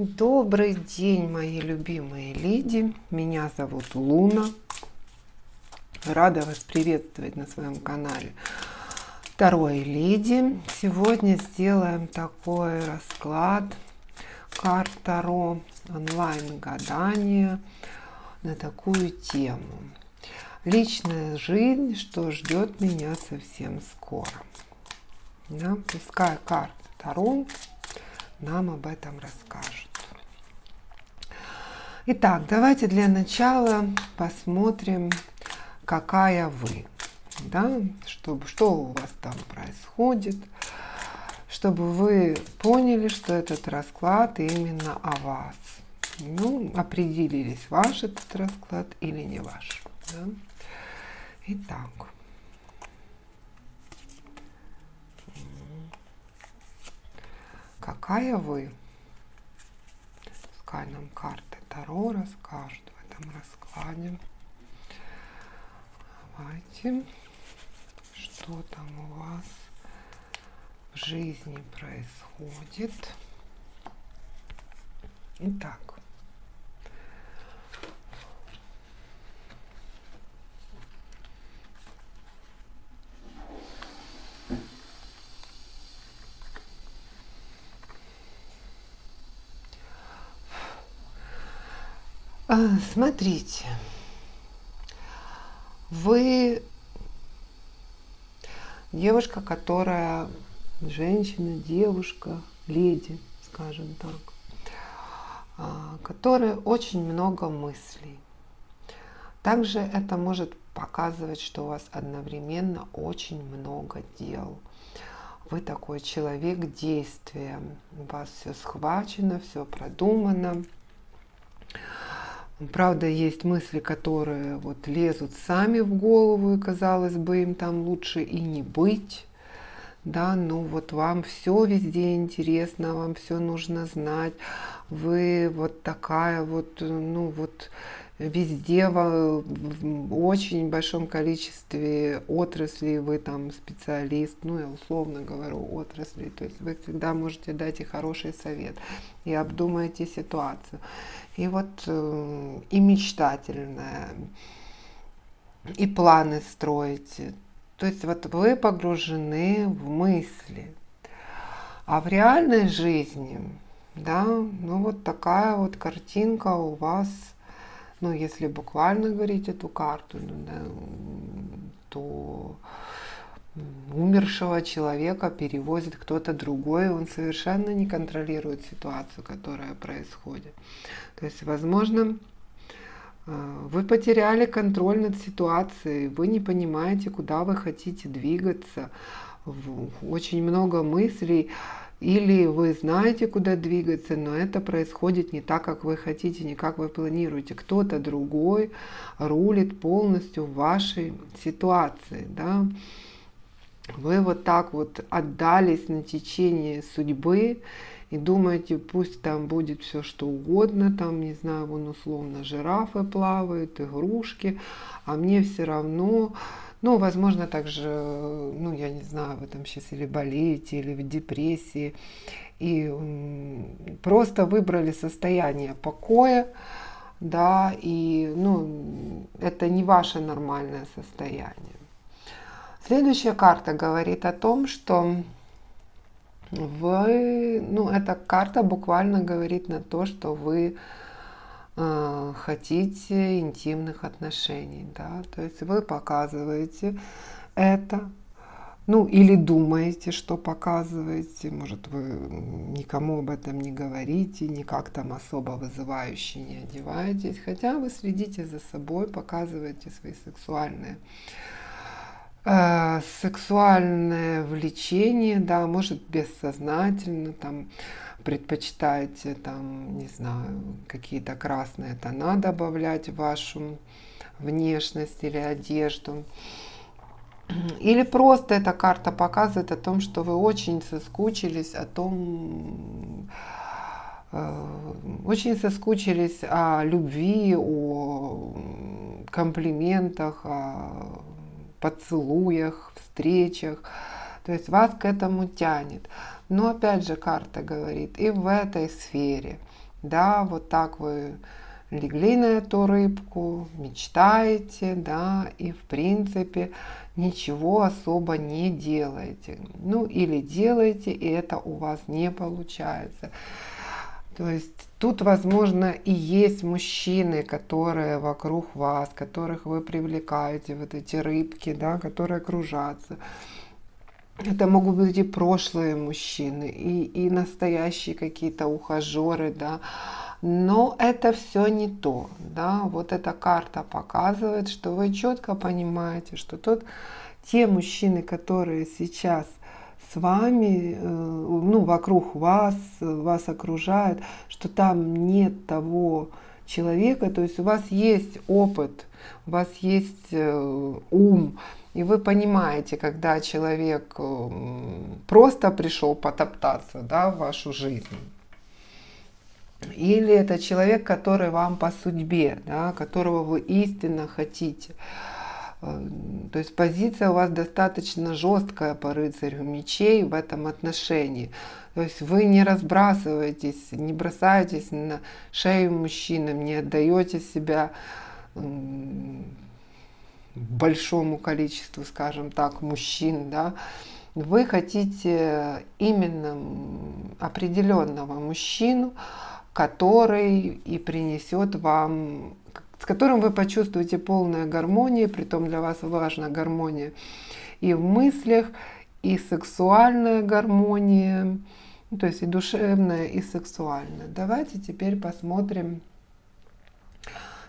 Добрый день, мои любимые леди. Меня зовут Луна. Рада вас приветствовать на своем канале Второй Леди. Сегодня сделаем такой расклад карт Таро, онлайн-гадание на такую тему. Личная жизнь, что ждет меня совсем скоро. Да? Пускай карты Таро нам об этом расскажут. Итак, давайте для начала посмотрим, какая вы, да, что у вас там происходит, чтобы вы поняли, что этот расклад именно о вас. Ну, определились, ваш этот расклад или не ваш. Да? Итак. Какая вы? Пускай нам карты Таро расскажут в этом раскладе. Давайте. Что там у вас в жизни происходит? Итак. Смотрите, вы девушка, которая женщина, девушка, леди, скажем так, которая очень много мыслей. Также это может показывать, что у вас одновременно очень много дел. Вы такой человек действия, у вас все схвачено, все продумано. Правда, есть мысли, которые вот лезут сами в голову, и, казалось бы, им там лучше и не быть. Да, ну вот вам все везде интересно, вам все нужно знать. Вы вот такая вот, ну вот везде в очень большом количестве отраслей вы там специалист, ну я условно говорю отрасли, то есть вы всегда можете дать и хороший совет, и обдумаете ситуацию. И вот и мечтательная, и планы строите. То есть вот вы погружены в мысли. А в реальной жизни, да, ну вот такая вот картинка у вас, ну если буквально говорить эту карту, да, то умершего человека перевозит кто-то другой, он совершенно не контролирует ситуацию, которая происходит. То есть, возможно, вы потеряли контроль над ситуацией, вы не понимаете, куда вы хотите двигаться, очень много мыслей, или вы знаете, куда двигаться, но это происходит не так, как вы хотите, не как вы планируете. Кто-то другой рулит полностью в вашей ситуации, да. Вы вот так вот отдались на течение судьбы и думаете, пусть там будет все что угодно, там, не знаю, вон условно жирафы плавают, игрушки, а мне все равно, ну, возможно, также, ну, я не знаю, вы там сейчас или болеете, или в депрессии, и просто выбрали состояние покоя, да, и, ну, это не ваше нормальное состояние. Следующая карта говорит о том, что вы, ну, эта карта буквально говорит на то, что вы хотите интимных отношений, да, то есть вы показываете это, ну, или думаете, что показываете, может, вы никому об этом не говорите, никак там особо вызывающе не одеваетесь, хотя вы следите за собой, показываете свои сексуальное влечение, да, может бессознательно, там предпочитаете, там, не знаю, какие-то красные тона добавлять в вашу внешность или одежду. Или просто эта карта показывает о том, что вы очень соскучились очень соскучились о любви, о комплиментах, о поцелуях, встречах. То есть вас к этому тянет. Но опять же карта говорит, и в этой сфере да, вот так вы легли на эту рыбку, мечтаете, да, и в принципе ничего особо не делаете. Ну или делаете, и это у вас не получается. То есть тут, возможно, и есть мужчины, которые вокруг вас, которых вы привлекаете, вот эти рыбки, да, которые кружатся. Это могут быть и прошлые мужчины, и настоящие какие-то ухажеры, да. Но это все не то, да. Вот эта карта показывает, что вы четко понимаете, что те мужчины, которые сейчас с вами, ну, вокруг вас, вас окружают, что там нет того человека, то есть у вас есть опыт, у вас есть ум, и вы понимаете, когда человек просто пришел потоптаться, да, в вашу жизнь, или это человек, который вам по судьбе, да, которого вы истинно хотите. То есть позиция у вас достаточно жесткая по рыцарю мечей в этом отношении. То есть вы не разбрасываетесь, не бросаетесь на шею мужчинам, не отдаете себя большому количеству, скажем так, мужчин, да. Вы хотите именно определенного мужчину, который и принесет вам, с которым вы почувствуете полную гармонию, притом для вас важна гармония и в мыслях, и сексуальная гармония, то есть и душевная, и сексуальная. Давайте теперь посмотрим,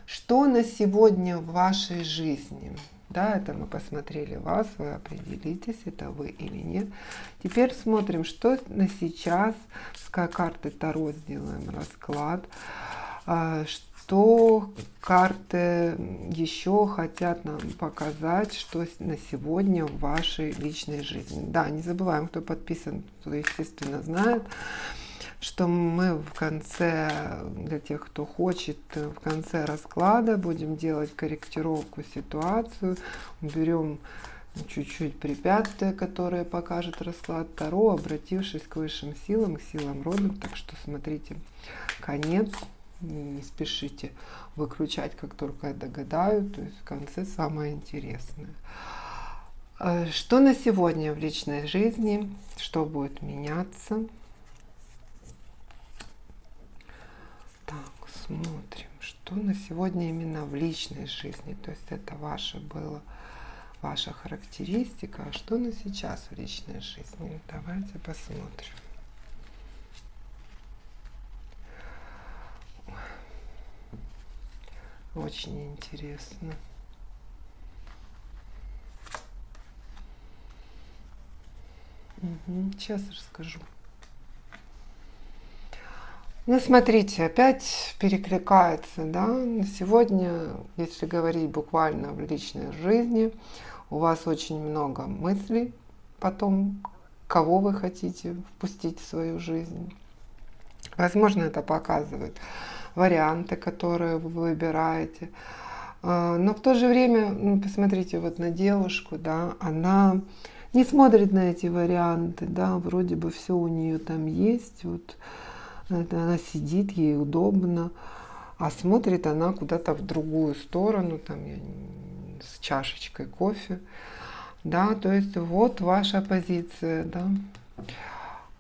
что на сегодня в вашей жизни. Да, это мы посмотрели вас, вы определитесь, это вы или нет. Теперь смотрим, что на сейчас, с карты Таро сделаем расклад, что карты еще хотят нам показать, что на сегодня в вашей личной жизни. Да, не забываем, кто подписан, кто, естественно, знает, что мы в конце, для тех, кто хочет, в конце расклада будем делать корректировку ситуацию, уберем чуть-чуть препятствия, которые покажет расклад Таро, обратившись к высшим силам, к силам рода. Так что смотрите конец, не спешите выключать, как только я догадаю, то есть в конце самое интересное. Что на сегодня в личной жизни, что будет меняться? Так, смотрим, что на сегодня именно в личной жизни. То есть это ваша характеристика. А что на сейчас в личной жизни? Давайте посмотрим. Очень интересно. Сейчас расскажу. Ну, смотрите, опять перекликается, да, на сегодня, если говорить буквально в личной жизни, у вас очень много мыслей потом, кого вы хотите впустить в свою жизнь. Возможно, это показывает варианты, которые вы выбираете. Но в то же время, посмотрите вот на девушку, да, она не смотрит на эти варианты, да, вроде бы все у нее там есть, вот. Она сидит, ей удобно, а смотрит она куда-то в другую сторону, там, с чашечкой кофе. Да, то есть вот ваша позиция, да.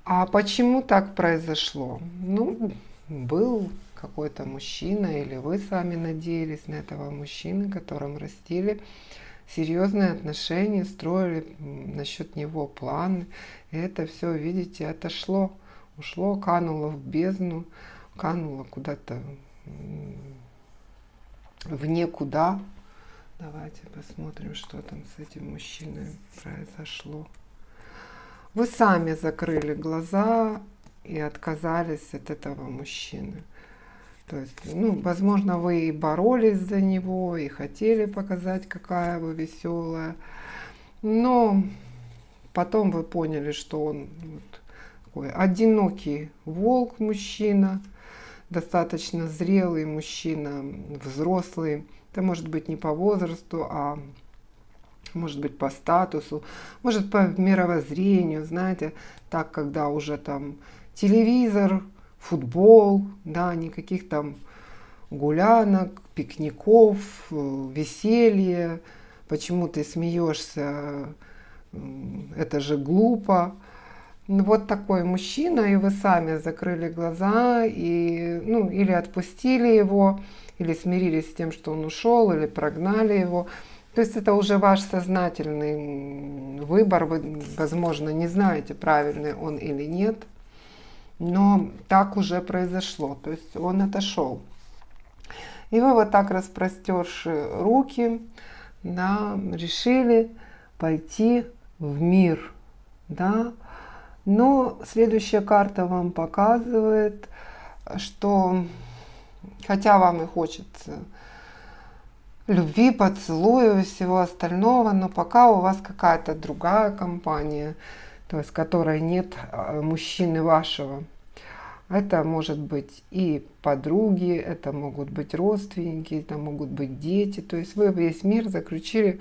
А почему так произошло? Ну, был какой-то мужчина, или вы сами надеялись на этого мужчину, которым растили серьезные отношения, строили насчет него планы. И это все, видите, отошло. Ушло, кануло в бездну, кануло куда-то в никуда. Давайте посмотрим, что там с этим мужчиной произошло. Вы сами закрыли глаза и отказались от этого мужчины. То есть, ну, возможно, вы и боролись за него, и хотели показать, какая вы веселая. Но потом вы поняли, что он такой одинокий волк мужчина, достаточно зрелый мужчина, взрослый. Это может быть не по возрасту, а может быть по статусу, может по мировоззрению, знаете, так, когда уже там телевизор футбол, да, никаких там гулянок, пикников, веселья. Почему ты смеешься? Это же глупо. Ну, вот такой мужчина, и вы сами закрыли глаза, и, ну, или отпустили его, или смирились с тем, что он ушел, или прогнали его. То есть это уже ваш сознательный выбор, вы, возможно, не знаете, правильный он или нет, но так уже произошло, то есть он отошел. И вы вот так, распростерши руки, да, решили пойти в мир, да. Но следующая карта вам показывает, что хотя вам и хочется любви, поцелуя и всего остального, но пока у вас какая-то другая компания, то есть в которой нет мужчины вашего. Это может быть и подруги, это могут быть родственники, это могут быть дети. То есть вы весь мир заключили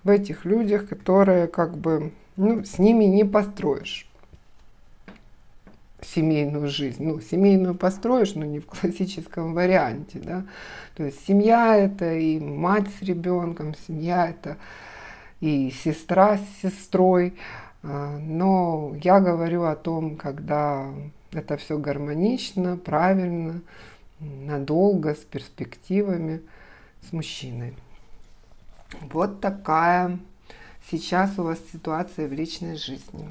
в этих людях, которые как бы, ну, с ними не построишь семейную жизнь. Ну, семейную построишь, но не в классическом варианте, да. То есть семья — это и мать с ребенком, семья — это и сестра с сестрой. Но я говорю о том, когда это все гармонично, правильно, надолго, с перспективами, с мужчиной. Вот такая сейчас у вас ситуация в личной жизни.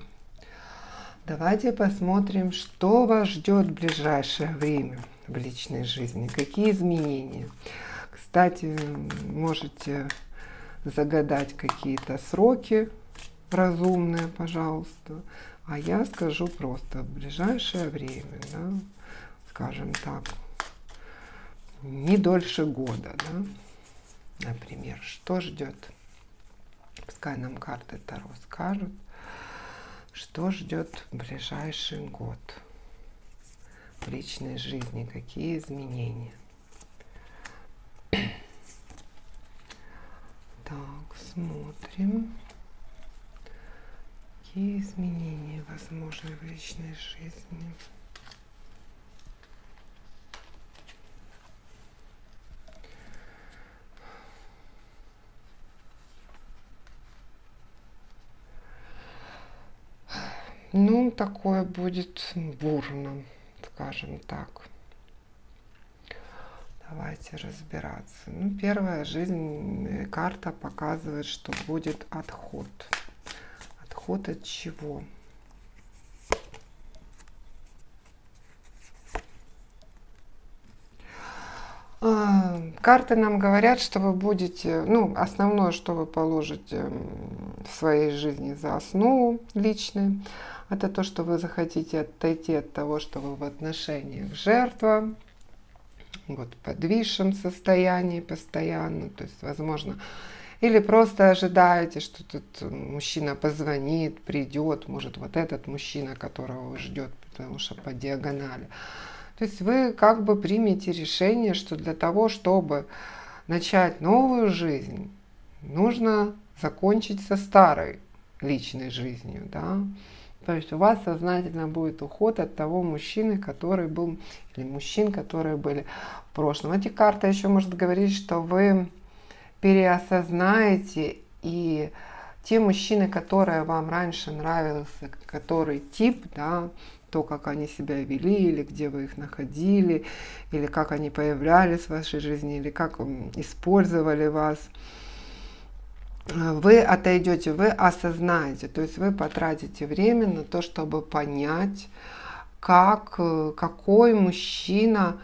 Давайте посмотрим, что вас ждет в ближайшее время в личной жизни, какие изменения. Кстати, можете загадать какие-то сроки разумные, пожалуйста. А я скажу просто в ближайшее время, да, скажем так, не дольше года, да, например, что ждет. Пускай нам карты Таро скажут, что ждет в ближайший год в личной жизни, какие изменения. Так, смотрим. Какие изменения возможны в личной жизни? Ну, такое будет бурно, скажем так. Давайте разбираться. Ну, первая жизнь, карта показывает, что будет отход. Отход от чего? Карты нам говорят, что вы будете, ну, основное, что вы положите в своей жизни за основу личной, это то, что вы захотите отойти от того, что вы в отношениях жертва, вот в подвисшем состоянии постоянно, то есть, возможно, или просто ожидаете, что тут мужчина позвонит, придет, может, вот этот мужчина, которого вы ждете, потому что по диагонали. То есть вы как бы примете решение, что для того, чтобы начать новую жизнь, нужно закончить со старой личной жизнью, да. То есть у вас сознательно будет уход от того мужчины, который был, или мужчин, которые были в прошлом. Эти карты еще может говорить, что вы переосознаете, и те мужчины, которые вам раньше нравился, который тип, да, то, как они себя вели, или где вы их находили, или как они появлялись в вашей жизни, или как использовали вас, вы отойдете, вы осознаете, то есть вы потратите время на то, чтобы понять, какой мужчина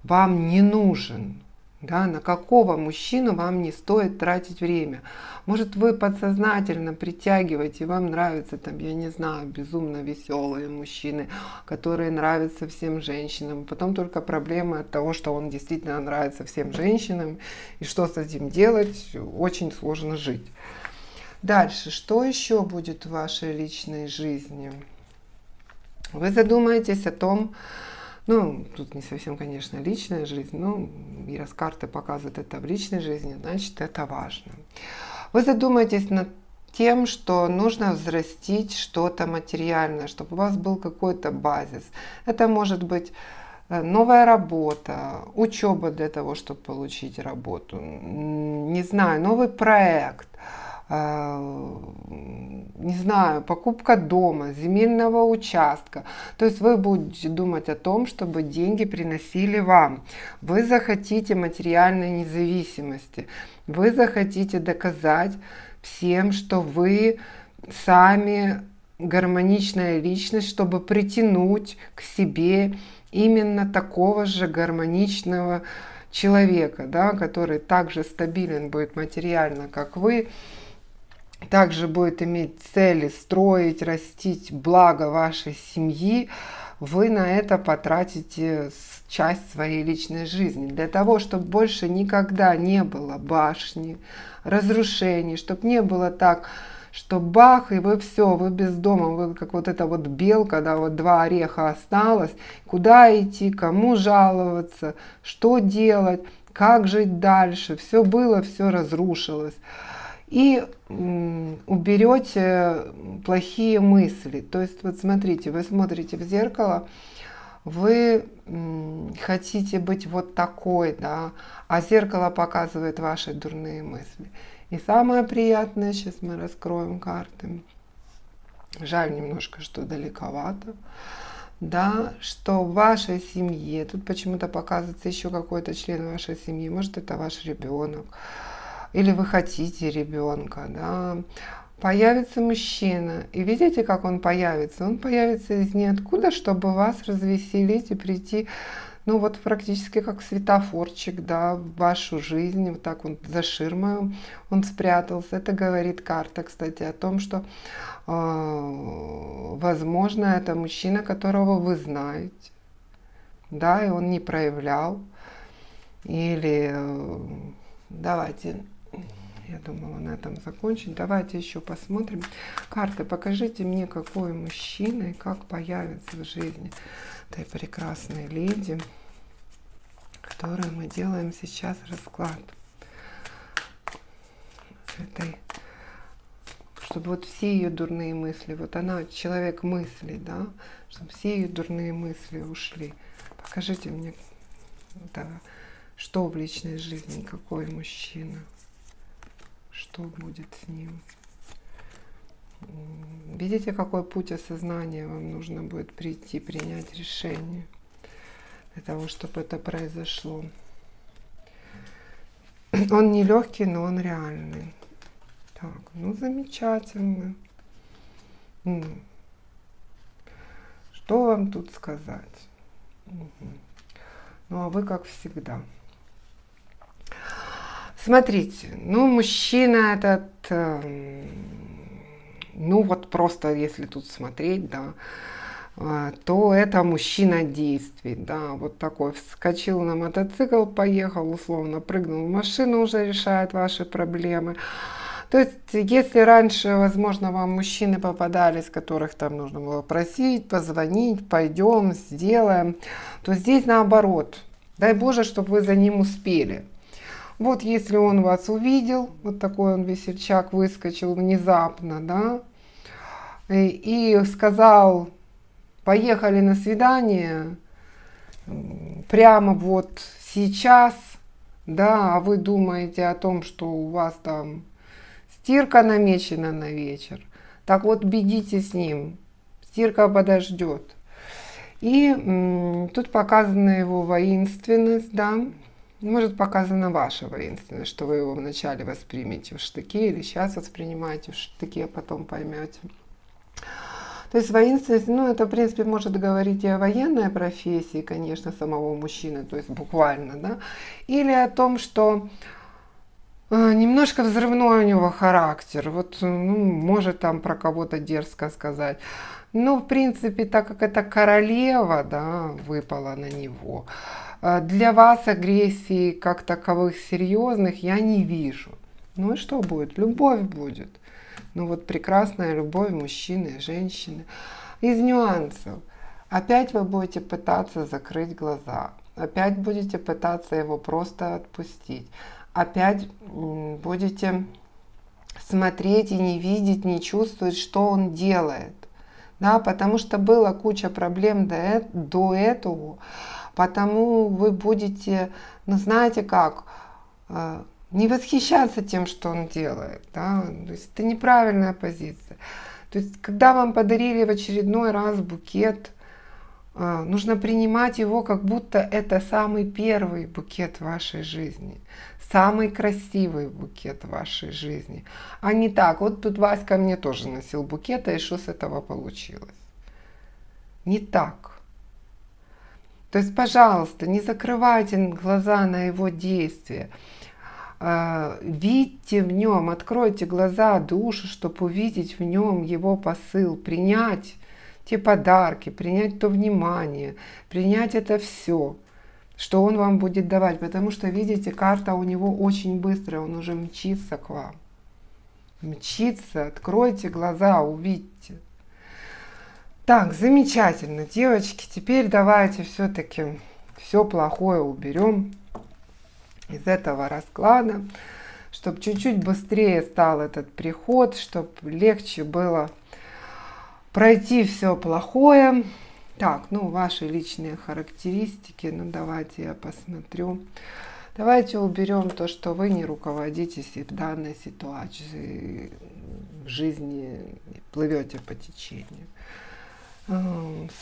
вам не нужен, да, на какого мужчину вам не стоит тратить время. Может, вы подсознательно притягиваете, вам нравятся там, я не знаю, безумно веселые мужчины, которые нравятся всем женщинам. Потом только проблема от того, что он действительно нравится всем женщинам, и что с этим делать, очень сложно жить. Дальше, что еще будет в вашей личной жизни? Вы задумаетесь о том, ну, тут не совсем, конечно, личная жизнь, но раз карты показывают это в личной жизни, значит, это важно. Вы задумаетесь над тем, что нужно взрастить что-то материальное, чтобы у вас был какой-то базис. Это может быть новая работа, учеба для того, чтобы получить работу, не знаю, новый проект, не знаю, покупка дома, земельного участка. То есть вы будете думать о том, чтобы деньги приносили вам. Вы захотите материальной независимости. Вы захотите доказать всем, что вы сами гармоничная личность, чтобы притянуть к себе именно такого же гармоничного человека, да, который также стабилен будет материально, как вы, также будет иметь цели строить, растить благо вашей семьи. Вы на это потратите часть своей личной жизни. Для того, чтобы больше никогда не было башни, разрушений, чтобы не было так, что бах, и вы все, вы без дома, вы как вот эта вот белка, да, вот 2 ореха осталось, куда идти, кому жаловаться, что делать, как жить дальше, все было, все разрушилось. И уберете плохие мысли. То есть вот смотрите, вы смотрите в зеркало, вы хотите быть вот такой, да, а зеркало показывает ваши дурные мысли. И самое приятное, сейчас мы раскроем карты, жаль немножко, что далековато, да, что в вашей семье, тут почему-то показывается еще какой-то член вашей семьи, может это ваш ребенок, или вы хотите ребенка, да, появится мужчина, и видите, как он появится? Он появится из ниоткуда, чтобы вас развеселить и прийти, ну вот практически как светофорчик, да, в вашу жизнь, вот так вот за ширмой он спрятался. Это говорит карта, кстати, о том, что, возможно, это мужчина, которого вы знаете, да, и он не проявлял, или давайте... Я думала на этом закончить. Давайте еще посмотрим. Карты, покажите мне, какой мужчина и как появится в жизни этой прекрасной леди, которой мы делаем сейчас расклад. Чтобы вот все ее дурные мысли, вот она человек мысли, да, чтобы все ее дурные мысли ушли. Покажите мне, да, что в личной жизни, какой мужчина. Что будет с ним? Видите, какой путь осознания вам нужно будет прийти, принять решение для того, чтобы это произошло. Он не легкий, но он реальный. Так, ну замечательно. Что вам тут сказать? Ну а вы как всегда. Смотрите, ну мужчина этот, ну вот просто если тут смотреть, да, то это мужчина действий, да, вот такой вскочил на мотоцикл, поехал, условно прыгнул в машину, уже решает ваши проблемы. То есть, если раньше, возможно, вам мужчины попадались, которых там нужно было просить, позвонить, пойдем, сделаем, то здесь наоборот, дай Боже, чтобы вы за ним успели. Вот если он вас увидел, вот такой он весельчак выскочил внезапно, да, и сказал, поехали на свидание, прямо вот сейчас, да, а вы думаете о том, что у вас там стирка намечена на вечер, так вот бегите с ним, стирка подождет. И тут показана его воинственность, да. Может, показана ваша воинственность, что вы его вначале воспримете в штыки, или сейчас воспринимаете в штыки, а потом поймете. То есть воинственность, ну, это, в принципе, может говорить и о военной профессии, конечно, самого мужчины, то есть буквально, да, или о том, что немножко взрывной у него характер, вот, ну, может там про кого-то дерзко сказать. Но, в принципе, так как это королева, да, выпала на него, для вас агрессии как таковых серьезных я не вижу. Ну и что будет? Любовь будет. Ну вот прекрасная любовь мужчины и женщины. Из нюансов. Опять вы будете пытаться закрыть глаза. Опять будете пытаться его просто отпустить. Опять будете смотреть и не видеть, не чувствовать, что он делает. Да, потому что была куча проблем до этого, потому вы будете, ну знаете как, не восхищаться тем, что он делает. Да? То есть это неправильная позиция. То есть когда вам подарили в очередной раз букет, нужно принимать его, как будто это самый первый букет в вашей жизни. Самый красивый букет в вашей жизни. А не так, вот тут Васька мне тоже носил букет, и что с этого получилось? Не так. То есть, пожалуйста, не закрывайте глаза на его действия. Видите в нем, откройте глаза, душу, чтобы увидеть в нем его посыл, принять те подарки, принять то внимание, принять это все, что он вам будет давать. Потому что, видите, карта у него очень быстрая, он уже мчится к вам. Мчится, откройте глаза, увидьте. Так, замечательно, девочки. Теперь давайте все-таки все плохое уберем из этого расклада, чтобы чуть-чуть быстрее стал этот приход, чтобы легче было пройти все плохое. Так, ну, ваши личные характеристики, ну, давайте я посмотрю. Давайте уберем то, что вы не руководитесь в данной ситуации в жизни, плывете по течению.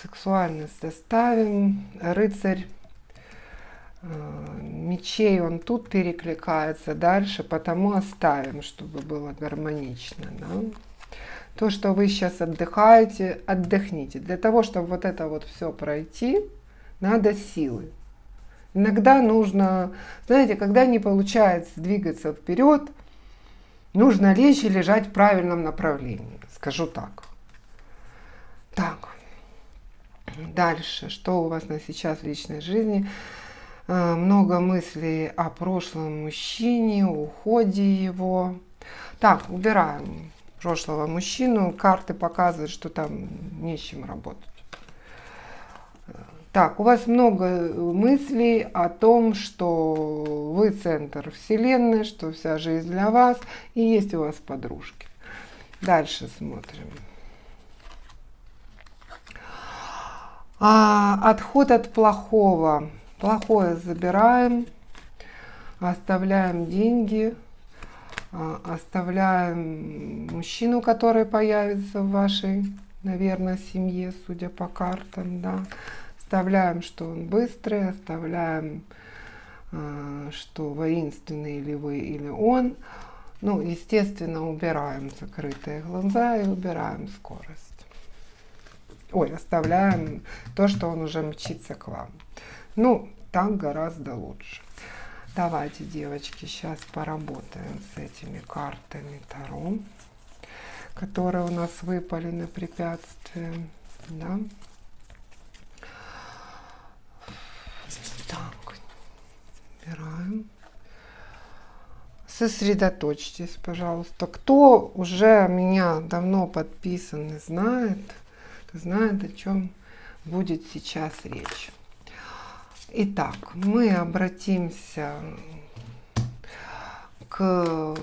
Сексуальность оставим. Рыцарь мечей, он тут перекликается, дальше потому оставим, чтобы было гармонично. Да? То, что вы сейчас отдыхаете, отдохните. Для того, чтобы вот это вот все пройти, надо силы. Иногда нужно, знаете, когда не получается двигаться вперед, нужно лечь и лежать в правильном направлении, скажу так. Так, дальше, что у вас на сейчас в личной жизни? Много мыслей о прошлом мужчине, уходе его. Так, убираем прошлого мужчину. Карты показывают, что там не с чем работать. Так, у вас много мыслей о том, что вы центр вселенной, что вся жизнь для вас, и есть у вас подружки. Дальше смотрим. Отход от плохого. Плохое забираем, оставляем деньги, оставляем мужчину, который появится в вашей, наверное, семье, судя по картам, да. Оставляем, что он быстрый, оставляем, что воинственный или вы, или он. Ну, естественно, убираем закрытые глаза и убираем скорость. Ой, оставляем то, что он уже мчится к вам. Ну, так гораздо лучше. Давайте, девочки, сейчас поработаем с этими картами Таро, которые у нас выпали на препятствие. Да? Так, убираем. Сосредоточьтесь, пожалуйста. Кто уже меня давно подписан и знает, о чем будет сейчас речь. Итак, мы обратимся к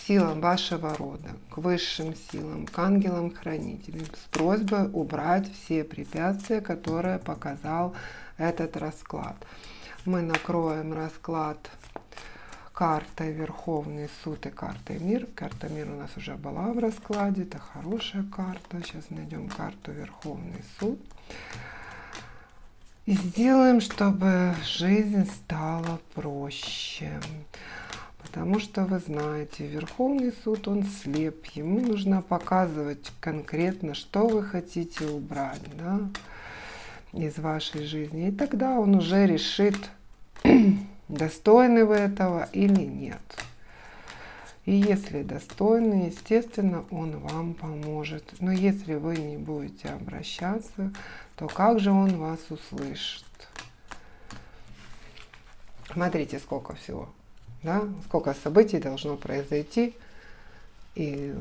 силам вашего рода, к высшим силам, к ангелам-хранителям с просьбой убрать все препятствия, которые показал этот расклад. Мы накроем расклад картой Верховный суд и картой Мир. Карта Мир у нас уже была в раскладе, это хорошая карта. Сейчас найдем карту Верховный суд. И сделаем, чтобы жизнь стала проще. Потому что, вы знаете, Верховный суд, он слеп. Ему нужно показывать конкретно, что вы хотите убрать, да, из вашей жизни. И тогда он уже решит, достойны вы этого или нет. И если достойны, естественно, он вам поможет. Но если вы не будете обращаться, то как же он вас услышит? Смотрите, сколько всего, да? Сколько событий должно произойти, и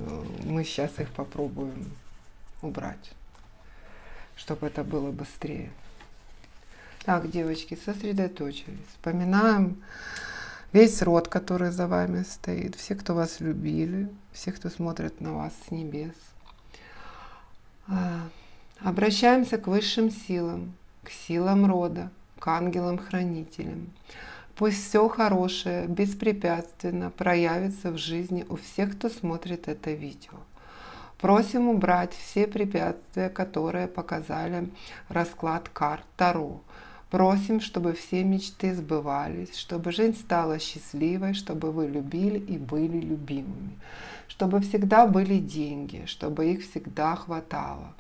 мы сейчас их попробуем убрать, чтобы это было быстрее. Так, девочки, сосредоточились. Вспоминаем весь род, который за вами стоит, все, кто вас любили, все, кто смотрит на вас с небес. Обращаемся к высшим силам, к силам рода, к ангелам-хранителям. Пусть все хорошее беспрепятственно проявится в жизни у всех, кто смотрит это видео. Просим убрать все препятствия, которые показали расклад карт Таро. Просим, чтобы все мечты сбывались, чтобы жизнь стала счастливой, чтобы вы любили и были любимыми, чтобы всегда были деньги, чтобы их всегда хватало.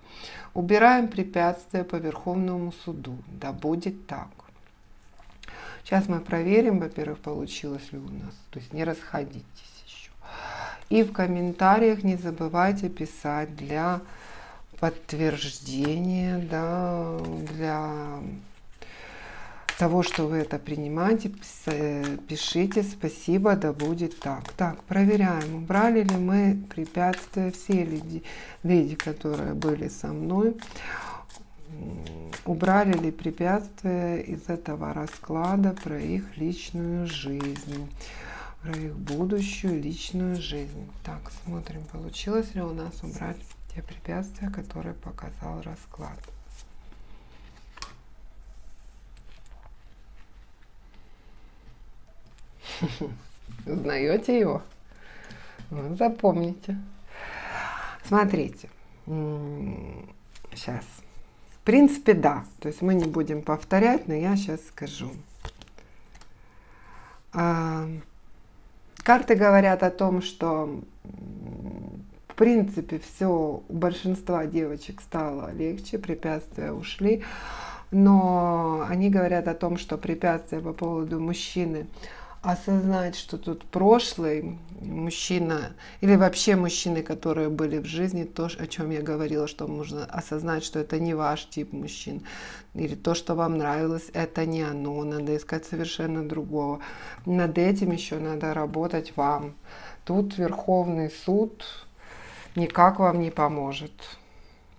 Убираем препятствия по Верховному суду. Да будет так. Сейчас мы проверим, во-первых, получилось ли у нас. То есть не расходитесь еще. И в комментариях не забывайте писать для подтверждения, да, для того, что вы это принимаете, пишите «Спасибо, да будет так». Так, проверяем, убрали ли мы препятствия, все леди, которые были со мной, убрали ли препятствия из этого расклада про их личную жизнь, про их будущую личную жизнь. Так, смотрим, получилось ли у нас убрать те препятствия, которые показал расклад. Узнаете его? Ну, запомните. Смотрите. Сейчас. В принципе, да. То есть мы не будем повторять, но я сейчас скажу. Карты говорят о том, что в принципе все у большинства девочек стало легче, препятствия ушли. Но они говорят о том, что препятствия по поводу мужчины, осознать, что тут прошлый мужчина или вообще мужчины, которые были в жизни, то, о чем я говорила, что нужно осознать, что это не ваш тип мужчин, или то, что вам нравилось, это не оно, надо искать совершенно другого. Над этим еще надо работать вам. Тут Верховный суд никак вам не поможет.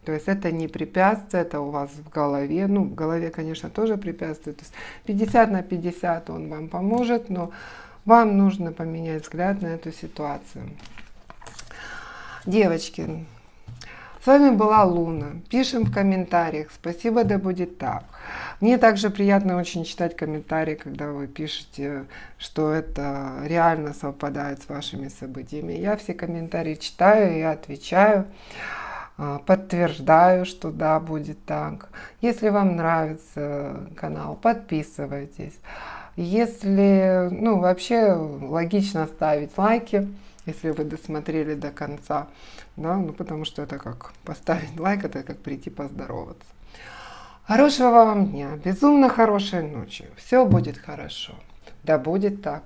То есть это не препятствие, это у вас в голове. Ну, в голове, конечно, тоже препятствие. То есть 50 на 50 он вам поможет, но вам нужно поменять взгляд на эту ситуацию. Девочки, с вами была Луна. Пишем в комментариях. Спасибо, да будет так. Мне также приятно очень читать комментарии, когда вы пишете, что это реально совпадает с вашими событиями. Я все комментарии читаю и отвечаю. Подтверждаю, что да, будет так. Если вам нравится канал, подписывайтесь. Если, ну, вообще логично ставить лайки, если вы досмотрели до конца, да, ну, потому что это как поставить лайк, это как прийти поздороваться. Хорошего вам дня, безумно хорошей ночи. Все будет хорошо. Да будет так.